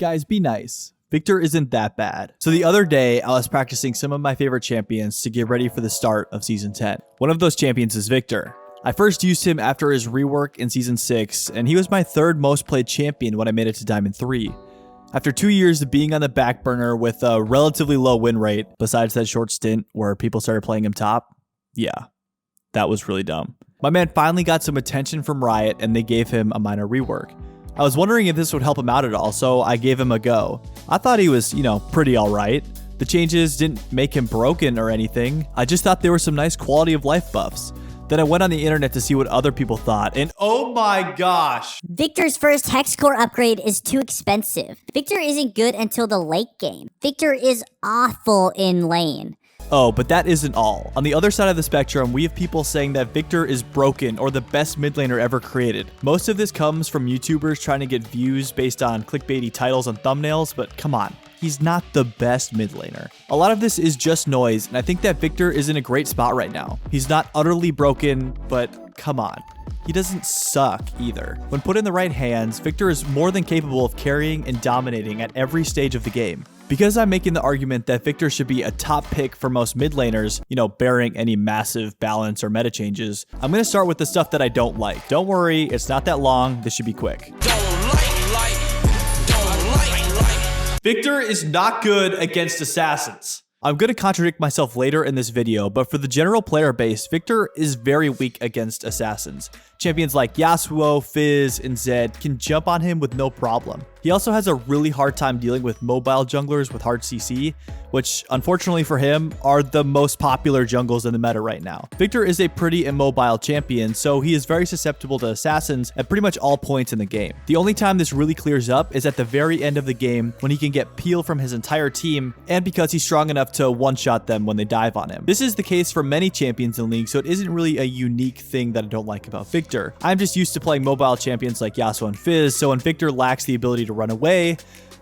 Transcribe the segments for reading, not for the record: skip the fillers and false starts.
Guys, be nice. Viktor isn't that bad. So the other day, I was practicing some of my favorite champions to get ready for the start of Season 10. One of those champions is Viktor. I first used him after his rework in Season 6, and he was my third most played champion when I made it to Diamond 3. After 2 years of being on the back burner with a relatively low win rate, besides that short stint where people started playing him top, yeah, that was really dumb. My man finally got some attention from Riot and they gave him a minor rework. I was wondering if this would help him out at all, so I gave him a go. I thought he was, pretty alright. The changes didn't make him broken or anything. I just thought there were some nice quality of life buffs. Then I went on the internet to see what other people thought, and oh my gosh! Viktor's first Hex Core upgrade is too expensive. Viktor isn't good until the late game. Viktor is awful in lane. Oh, but that isn't all. On the other side of the spectrum, we have people saying that Viktor is broken or the best mid laner ever created. Most of this comes from YouTubers trying to get views based on clickbaity titles and thumbnails, but come on. He's not the best mid laner. A lot of this is just noise, and I think that Viktor is in a great spot right now. He's not utterly broken, but come on. He doesn't suck either. When put in the right hands, Viktor is more than capable of carrying and dominating at every stage of the game. Because I'm making the argument that Viktor should be a top pick for most mid laners, barring any massive balance or meta changes, I'm going to start with the stuff that I don't like. Don't worry, it's not that long. This should be quick. Viktor is not good against assassins. I'm going to contradict myself later in this video, but for the general player base, Viktor is very weak against assassins. Champions like Yasuo, Fizz, and Zed can jump on him with no problem. He also has a really hard time dealing with mobile junglers with hard CC, which unfortunately for him are the most popular jungles in the meta right now. Viktor is a pretty immobile champion, so he is very susceptible to assassins at pretty much all points in the game. The only time this really clears up is at the very end of the game when he can get peel from his entire team and because he's strong enough to one-shot them when they dive on him. This is the case for many champions in League, so it isn't really a unique thing that I don't like about Viktor. I'm just used to playing mobile champions like Yasuo and Fizz, so when Viktor lacks the ability to run away,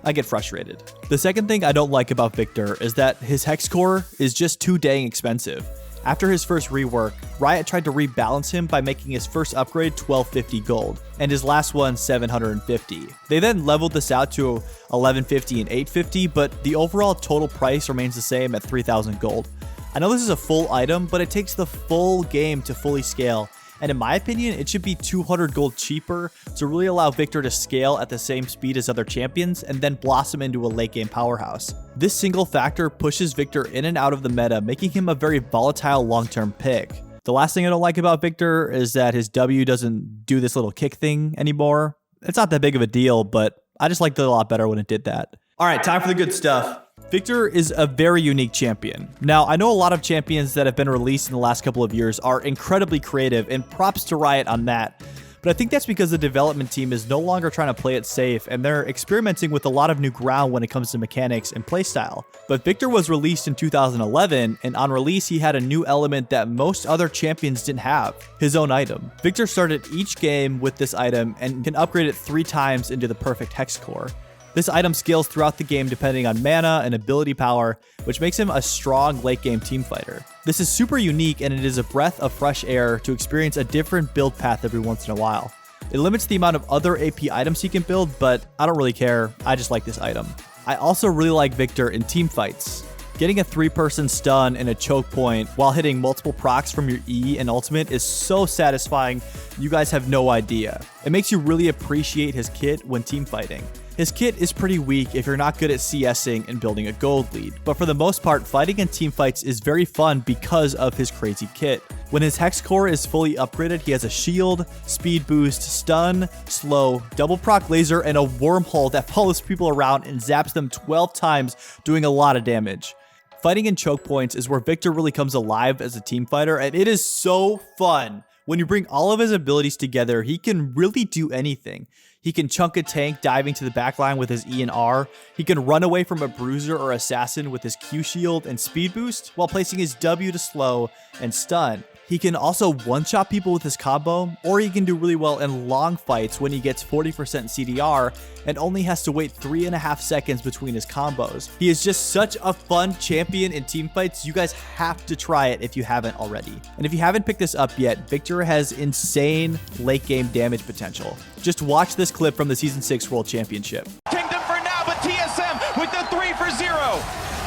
I get frustrated. The second thing I don't like about Viktor is that his Hex Core is just too dang expensive. After his first rework, Riot tried to rebalance him by making his first upgrade 1250 gold, and his last one 750. They then leveled this out to 1150 and 850, but the overall total price remains the same at 3000 gold. I know this is a full item, but it takes the full game to fully scale, and in my opinion, it should be 200 gold cheaper to really allow Viktor to scale at the same speed as other champions and then blossom into a late game powerhouse. This single factor pushes Viktor in and out of the meta, making him a very volatile long-term pick. The last thing I don't like about Viktor is that his W doesn't do this little kick thing anymore. It's not that big of a deal, but I just liked it a lot better when it did that. All right, time for the good stuff. Viktor is a very unique champion. Now, I know a lot of champions that have been released in the last couple of years are incredibly creative, and props to Riot on that. But I think that's because the development team is no longer trying to play it safe, and they're experimenting with a lot of new ground when it comes to mechanics and playstyle. But Viktor was released in 2011, and on release he had a new element that most other champions didn't have, his own item. Viktor started each game with this item and can upgrade it 3 times into the perfect Hex Core. This item scales throughout the game depending on mana and ability power, which makes him a strong late-game teamfighter. This is super unique, and it is a breath of fresh air to experience a different build path every once in a while. It limits the amount of other AP items he can build, but I don't really care. I just like this item. I also really like Viktor in teamfights. Getting a 3-person stun in a choke point while hitting multiple procs from your E and ultimate is so satisfying, you guys have no idea. It makes you really appreciate his kit when teamfighting. His kit is pretty weak if you're not good at CSing and building a gold lead, but for the most part, fighting in teamfights is very fun because of his crazy kit. When his Hex Core is fully upgraded, he has a shield, speed boost, stun, slow, double proc laser, and a wormhole that follows people around and zaps them 12 times, doing a lot of damage. Fighting in choke points is where Viktor really comes alive as a team fighter, and it is so fun. When you bring all of his abilities together, he can really do anything. He can chunk a tank diving to the backline with his E and R. He can run away from a bruiser or assassin with his Q shield and speed boost while placing his W to slow and stun. He can also one-shot people with his combo, or he can do really well in long fights when he gets 40% CDR and only has to wait 3.5 seconds between his combos. He is just such a fun champion in teamfights. You guys have to try it if you haven't already. And if you haven't picked this up yet, Viktor has insane late game damage potential. Just watch this clip from the Season 6 World Championship. Kingdom for now, but go.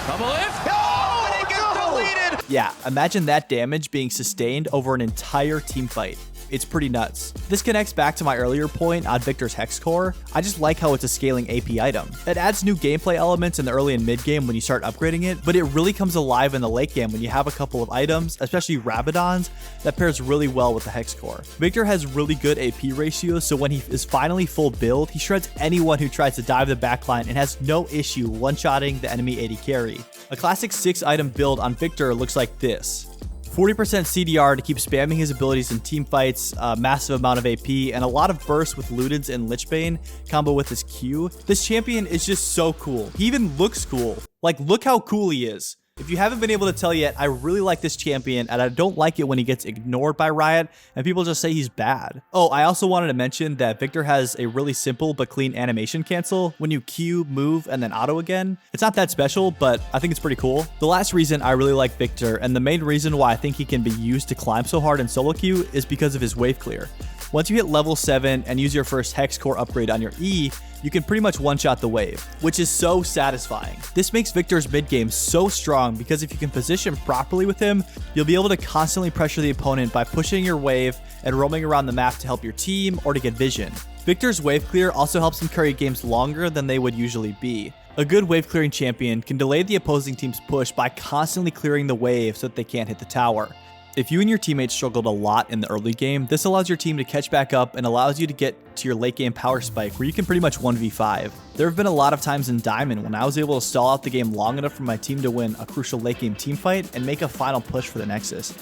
Double lift. Oh, and it gets deleted. Yeah, imagine that damage being sustained over an entire team fight. It's pretty nuts. This connects back to my earlier point on Viktor's Hex Core. I just like how it's a scaling AP item. It adds new gameplay elements in the early and mid game when you start upgrading it, but it really comes alive in the late game when you have a couple of items, especially Rabadons, that pairs really well with the Hex Core. Viktor has really good AP ratios, so when he is finally full build, he shreds anyone who tries to dive the backline and has no issue one-shotting the enemy AD carry. A classic 6-item build on Viktor looks like this. 40% CDR to keep spamming his abilities in team fights, a massive amount of AP, and a lot of bursts with Ludens and Lichbane combo with his Q. This champion is just so cool. He even looks cool. Like, look how cool he is. If you haven't been able to tell yet, I really like this champion, and I don't like it when he gets ignored by Riot and people just say he's bad. Oh, I also wanted to mention that Viktor has a really simple but clean animation cancel when you Q, move, and then auto again. It's not that special, but I think it's pretty cool. The last reason I really like Viktor, and the main reason why I think he can be used to climb so hard in solo queue, is because of his Waveclear. Once you hit level 7 and use your first Hex Core upgrade on your E, you can pretty much one-shot the wave, which is so satisfying. This makes Viktor's mid-game so strong because if you can position properly with him, you'll be able to constantly pressure the opponent by pushing your wave and roaming around the map to help your team or to get vision. Viktor's wave clear also helps him carry games longer than they would usually be. A good wave clearing champion can delay the opposing team's push by constantly clearing the wave so that they can't hit the tower. If you and your teammates struggled a lot in the early game, this allows your team to catch back up and allows you to get to your late game power spike where you can pretty much 1v5. There have been a lot of times in Diamond when I was able to stall out the game long enough for my team to win a crucial late game team fight and make a final push for the Nexus.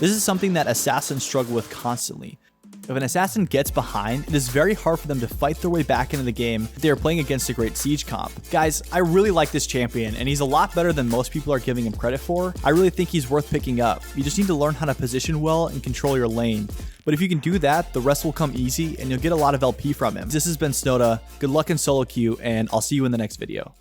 This is something that assassins struggle with constantly. If an assassin gets behind, it is very hard for them to fight their way back into the game if they are playing against a great siege comp. Guys, I really like this champion, and he's a lot better than most people are giving him credit for. I really think he's worth picking up. You just need to learn how to position well and control your lane. But if you can do that, the rest will come easy, and you'll get a lot of LP from him. This has been Snowta. Good luck in solo queue, and I'll see you in the next video.